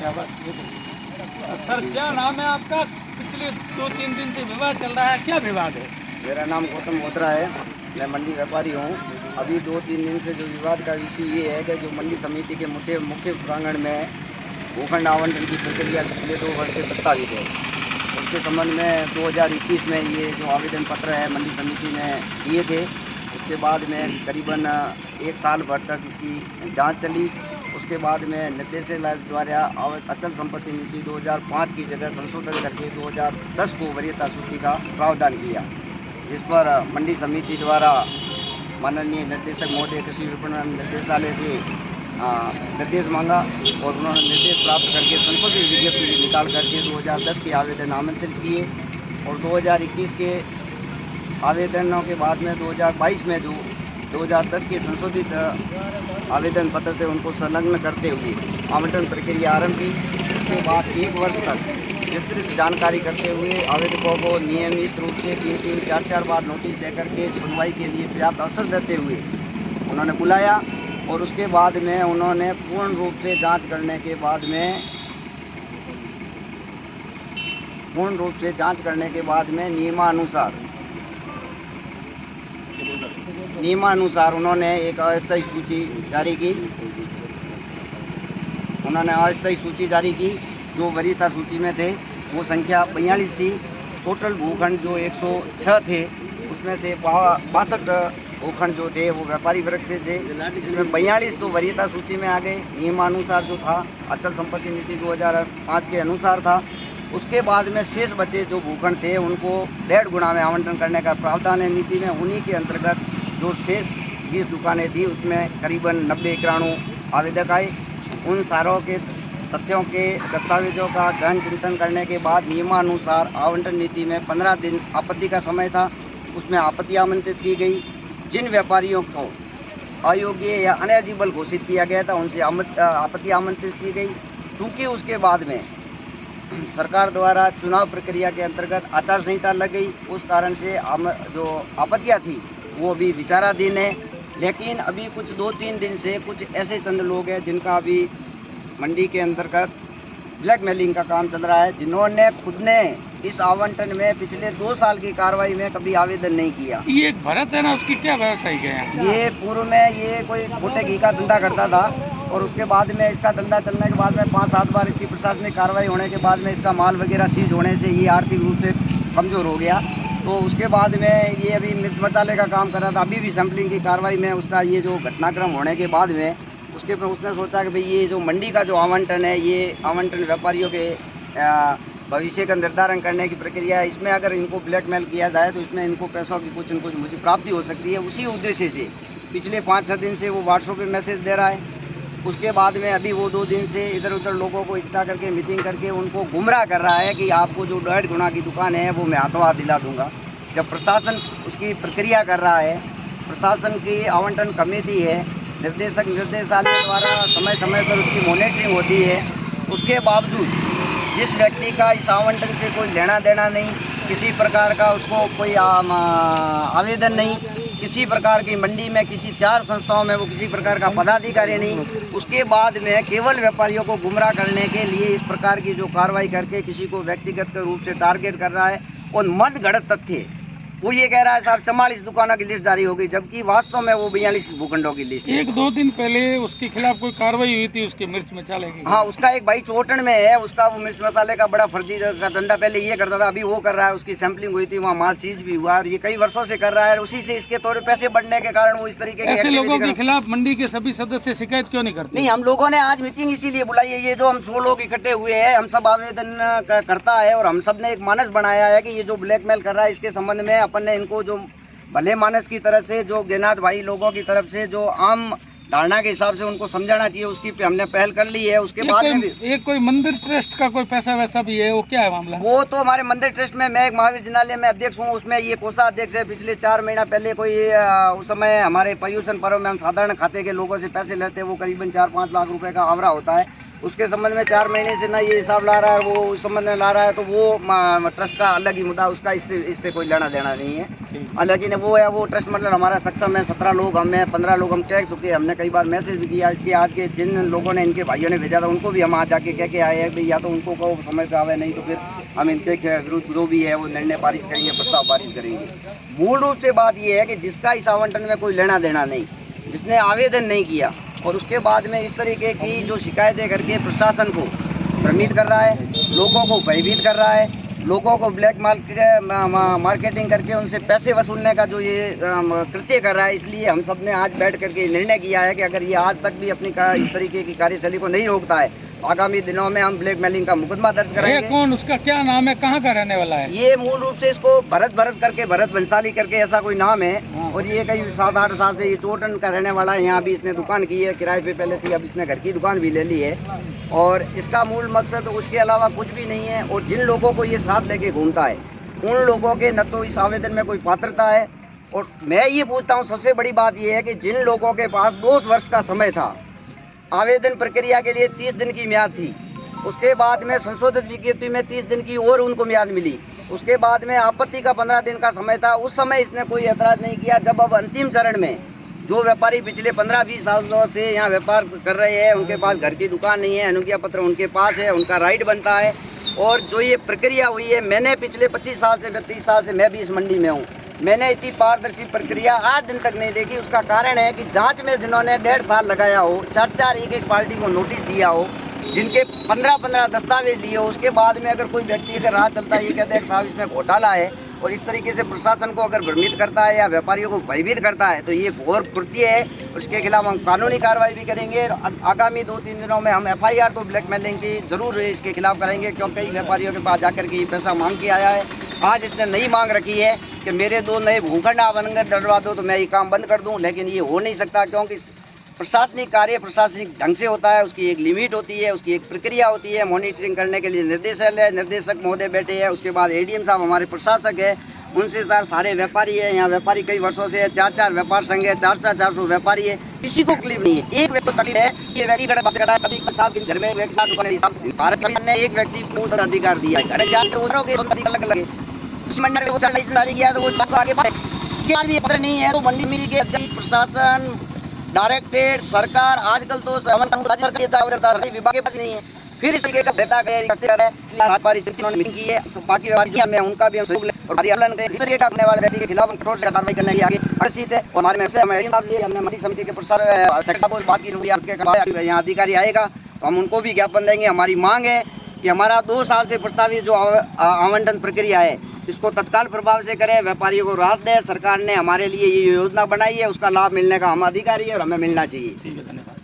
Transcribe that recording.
क्या बस ये तो। सर क्या नाम है आपका? पिछले 2-3 दिन से विवाद चल रहा है, क्या विवाद है? मेरा नाम गौतम मोत्रा है, मैं मंडी व्यापारी हूँ। अभी 2-3 दिन से जो विवाद का विषय ये है कि जो मंडी समिति के मुख्य प्रांगण में भूखंड आवंटन की प्रक्रिया पिछले 2 वर्ष से प्रस्तावित है, उसके संबंध में 2021 में ये जो आवेदन पत्र है मंडी समिति ने दिए थे। उसके बाद में करीबन 1 साल भर तक इसकी जांच चली। उसके बाद में निर्देशालय द्वारा अचल संपत्ति नीति 2005 की जगह संशोधन करके 2010 को वरीयता सूची का प्रावधान किया, जिस पर मंडी समिति द्वारा माननीय निर्देशक महोदय कृषि विपणन निर्देशालय से निर्देश मांगा और उन्होंने निर्देश प्राप्त करके संशोधित विज्ञप्ति निकाल करके 2010 के आवेदन आमंत्रित किए और 2021 के आवेदनों के बाद में 2022 में जो 2010 के संशोधित आवेदन पत्र थे उनको संलग्न करते हुए आवंटन प्रक्रिया आरंभ की। उसके बाद 1 वर्ष तक विस्तृत जानकारी करते हुए आवेदकों को नियमित रूप से 3-3, 4-4 बार नोटिस देकर के सुनवाई के लिए पर्याप्त अवसर देते हुए उन्होंने बुलाया और उसके बाद में उन्होंने पूर्ण रूप से जांच करने के बाद में नियमानुसार उन्होंने एक अस्थायी सूची जारी की। जो वरीयता सूची में थे वो संख्या 42 थी। टोटल भूखंड जो 106 थे उसमें से 62 भूखंड जो थे वो व्यापारी वर्ग से थे, जिसमें 42 तो वरीयता सूची में आ गए, नियमानुसार जो था अचल संपत्ति नीति 2005 के अनुसार था। उसके बाद में शेष बचे जो भूखंड थे उनको 1.5 गुना में आवंटन करने का प्रावधान है नीति में। उन्हीं के अंतर्गत जो शेष 20 दुकानें थी उसमें करीबन 90-91 आवेदक आए। उन सारों के तथ्यों के दस्तावेजों का गहन चिंतन करने के बाद नियमानुसार आवंटन नीति में 15 दिन आपत्ति का समय था, उसमें आपत्ति आमंत्रित की गई। जिन व्यापारियों को अयोग्य या अनएलिजिबल घोषित किया गया था उनसे आपत्ति आमंत्रित की गई। चूँकि उसके बाद में सरकार द्वारा चुनाव प्रक्रिया के अंतर्गत आचार संहिता लग गई, उस कारण से जो आपत्तियाँ थी वो अभी विचाराधीन है। लेकिन अभी कुछ 2-3 दिन से कुछ ऐसे चंद लोग हैं जिनका अभी मंडी के अंतर्गत ब्लैकमेलिंग का काम चल रहा है, जिन्होंने खुद ने इस आवंटन में पिछले 2 साल की कार्रवाई में कभी आवेदन नहीं किया। ये एक भरत है ना, उसकी क्या व्यवसाय है? ये पूर्व में ये कोई खोटे घी का धंधा करता था और उसके बाद में इसका धंधा चलने के बाद में 5-7 बार इसकी प्रशासनिक कार्रवाई होने के बाद में इसका माल वगैरह सीज होने से ये आर्थिक रूप से कमज़ोर हो गया। तो उसके बाद में ये अभी मिर्च मसाले का काम कर रहा था। अभी भी सैम्पलिंग की कार्रवाई में उसका ये जो घटनाक्रम होने के बाद में उसने सोचा कि भाई ये जो मंडी का जो आवंटन है, ये आवंटन व्यापारियों के भविष्य का निर्धारण करने की प्रक्रिया है, इसमें अगर इनको ब्लैकमेल किया जाए तो इसमें इनको पैसों की कुछ न कुछ मुझे प्राप्ति हो सकती है। उसी उद्देश्य से पिछले 5-6 दिन से वो व्हाट्सएप पे मैसेज दे रहा है। उसके बाद में अभी वो 2 दिन से इधर उधर लोगों को इकट्ठा करके मीटिंग करके उनको गुमराह कर रहा है कि आपको जो 1.5 गुना की दुकान है वो मैं हाथों हाथ दिला दूंगा। जब प्रशासन उसकी प्रक्रिया कर रहा है, प्रशासन की आवंटन कमेटी है, निर्देशालय द्वारा समय समय पर उसकी मॉनिटरिंग होती है, उसके बावजूद जिस व्यक्ति का इस आवंटन से कोई लेना देना नहीं, किसी प्रकार का उसको कोई आवेदन नहीं, किसी प्रकार की मंडी में किसी 4 संस्थाओं में वो किसी प्रकार का पदाधिकारी नहीं, उसके बाद में केवल व्यापारियों को गुमराह करने के लिए इस प्रकार की जो कार्रवाई करके किसी को व्यक्तिगत रूप से टारगेट कर रहा है। और मनगढ़ंत तथ्य वो ये कह रहा है साहब 44 दुकानों की लिस्ट जारी हो गई, जबकि वास्तव में वो 42 भूखंडों की लिस्ट है। 1-2 दिन पहले उसके खिलाफ कोई कार्रवाई हुई थी, उसके मिर्च मसाले की। हाँ, उसका एक भाई चोटन में है, उसका वो मिर्च मसाले का बड़ा फर्जी का धंधा पहले ये करता था, अभी वो कर रहा है। उसकी सैंपलिंग हुई थी, वहाँ माल सीज भी हुआ और ये कई वर्षों से कर रहा है। उसी से इसके थोड़े पैसे बढ़ने के कारण वो इस तरीके के ऐसे लोगों के खिलाफ मंडी के सभी सदस्य शिकायत क्यों नहीं करते? नहीं, हम लोगों ने आज मीटिंग इसीलिए बुलाई है। ये जो हम 100 लोग इकट्ठे हुए हैं, हम सब आवेदन करता है और हम सब ने एक मानस बनाया है कि ये जो ब्लैकमेल कर रहा है इसके संबंध में अपन ने इनको जो भले मानस की तरफ से, जो ज्ञानात भाई लोगों की तरफ से जो आम धारणा के हिसाब से उनको समझाना चाहिए, उसकी पे हमने पहल कर ली है। उसके बाद में भी एक कोई मंदिर ट्रस्ट का कोई पैसा वैसा भी है, वो क्या है मामला? वो तो हमारे मंदिर ट्रस्ट में मैं एक महावीर जिनालय में अध्यक्ष हूँ, उसमें ये कोषाध्यक्ष है। पिछले 4 महीना पहले कोई उस समय हमारे पर्यूषण पर्व में हम साधारण खाते के लोगों से पैसे लेते हैं, वो करीबन 4-5 लाख रुपए का आवरा होता है। उसके संबंध में 4 महीने से ना ये हिसाब ला रहा है, वो उस संबंध में ला रहा है, तो वो ट्रस्ट का अलग ही मुद्दा, उसका इससे कोई लेना देना नहीं है। लेकिन वो है, वो ट्रस्ट मतलब हमारा सक्षम है, 17 लोग हम हैं, 15 लोग हम कह चुके हैं, हमने कई बार मैसेज भी किया। इसके आज के जिन लोगों ने, इनके भाइयों ने भेजा था, उनको भी हम आज जाके कह के आए हैं भाई या तो उनको कहो समय पे आवे, नहीं तो फिर हम इनके विरुद्ध जो भी है वो निर्णय पारित करेंगे, प्रस्ताव पारित करेंगे। मूल रूप से बात ये है कि जिसका इस आवंटन में कोई लेना देना नहीं, जिसने आवेदन नहीं किया और उसके बाद में इस तरीके की जो शिकायतें करके प्रशासन को भ्रमित कर रहा है, लोगों को भयभीत कर रहा है, लोगों को ब्लैक मार्केटिंग करके उनसे पैसे वसूलने का जो ये कृत्य कर रहा है, इसलिए हम सब ने आज बैठ करके निर्णय किया है कि अगर ये आज तक भी अपनी इस तरीके की कार्यशैली को नहीं रोकता है, आगामी दिनों में हम ब्लैकमेलिंग का मुकदमा दर्ज करेंगे। ये कौन, उसका क्या नाम है, कहाँ का रहने वाला है? ये मूल रूप से इसको भरत करके, भरत बंसाली करके ऐसा कोई नाम है। और ये कई 7-8 साल से ये चोटन का रहने वाला है। यहाँ भी इसने दुकान की है, किराए पे पहले थी, अब इसने घर की दुकान भी ले ली है। और इसका मूल मकसद उसके अलावा कुछ भी नहीं है। और जिन लोगों को ये साथ लेके घूमता है, उन लोगों के न तो इस आवेदन में कोई पात्रता है। और मैं ये पूछता हूँ, सबसे बड़ी बात ये है कि जिन लोगों के पास 2 वर्ष का समय था, आवेदन प्रक्रिया के लिए 30 दिन की म्याद थी, उसके बाद में संशोधित विज्ञप्ति में 30 दिन की और उनको म्याद मिली, उसके बाद में आपत्ति का 15 दिन का समय था, उस समय इसने कोई ऐतराज़ नहीं किया। जब अब अंतिम चरण में जो व्यापारी पिछले 15-20 सालों से यहाँ व्यापार कर रहे हैं, उनके पास घर की दुकान नहीं है, अनुज्ञा पत्र उनके पास है, उनका राइट बनता है। और जो ये प्रक्रिया हुई है, मैंने पिछले 25 साल से 30 साल से मैं भी इस मंडी में हूँ, मैंने इतनी पारदर्शी प्रक्रिया आज दिन तक नहीं देखी। उसका कारण है कि जांच में जिन्होंने 1.5 साल लगाया हो, 4-4 एक पार्टी को नोटिस दिया हो, जिनके 15-15 दस्तावेज लिए हो, उसके बाद में अगर कोई व्यक्ति अगर राह चलता है, ये कहते हैं कि साहब इसमें घोटाला है, और इस तरीके से प्रशासन को अगर भ्रमित करता है या व्यापारियों को भयभीत करता है, तो ये घोर कृत्य है। उसके खिलाफ हम कानूनी कार्रवाई भी करेंगे। आगामी 2-3 दिनों में हम FIR तो ब्लैकमेलिंग की जरूर इसके खिलाफ करेंगे, क्योंकि कई व्यापारियों के पास जाकर के ये पैसा मांग के आया है। आज इसने नई मांग रखी है कि मेरे 2 नए भूखंड आवंटन डलवा दो तो मैं ये काम बंद कर दूं, लेकिन ये हो नहीं सकता, क्योंकि प्रशासनिक कार्य प्रशासनिक ढंग से होता है, उसकी एक लिमिट होती है, उसकी एक प्रक्रिया होती है। मॉनिटरिंग करने के लिए निर्देशक महोदय बैठे हैं, उसके बाद ADM साहब हमारे प्रशासक है, उनसे सारे व्यापारी है। यहाँ व्यापारी कई वर्षों से है, 4-4 व्यापार संघ है, 400 व्यापारी है, किसी को तकलीफ नहीं है। एक व्यक्ति को तकलीफ है, ये व्यक्ति कभी साहब घर में भारत ने एक व्यक्ति को अधिकार दिया है, अलग अलग उस मंडल में लाइसेंस जारी किया, तो वो आगे भी पत्र नहीं है, तो मंडी मिली के प्रशासन, डायरेक्टेड सरकार, आजकल तो विभाग के पास नहीं है। फिर इस तरीके का डेटा मीटिंग की है, बाकी में उनका भी हम सहयोग लें और इस तरीके का अपने वाले व्यक्ति के खिलाफ कठोर से कार्रवाई करने के आगे आकर्षित है। और हमारे में से हमने मंडी समिति के प्रसार बात की, यहाँ अधिकारी आएगा तो हम उनको भी ज्ञापन देंगे। हमारी मांग है कि हमारा 2 साल से प्रस्तावित जो आवंटन प्रक्रिया है, इसको तत्काल प्रभाव से करें, व्यापारियों को राहत दें। सरकार ने हमारे लिए ये योजना बनाई है, उसका लाभ मिलने का हम अधिकारी है और हमें मिलना चाहिए। ठीक है, धन्यवाद।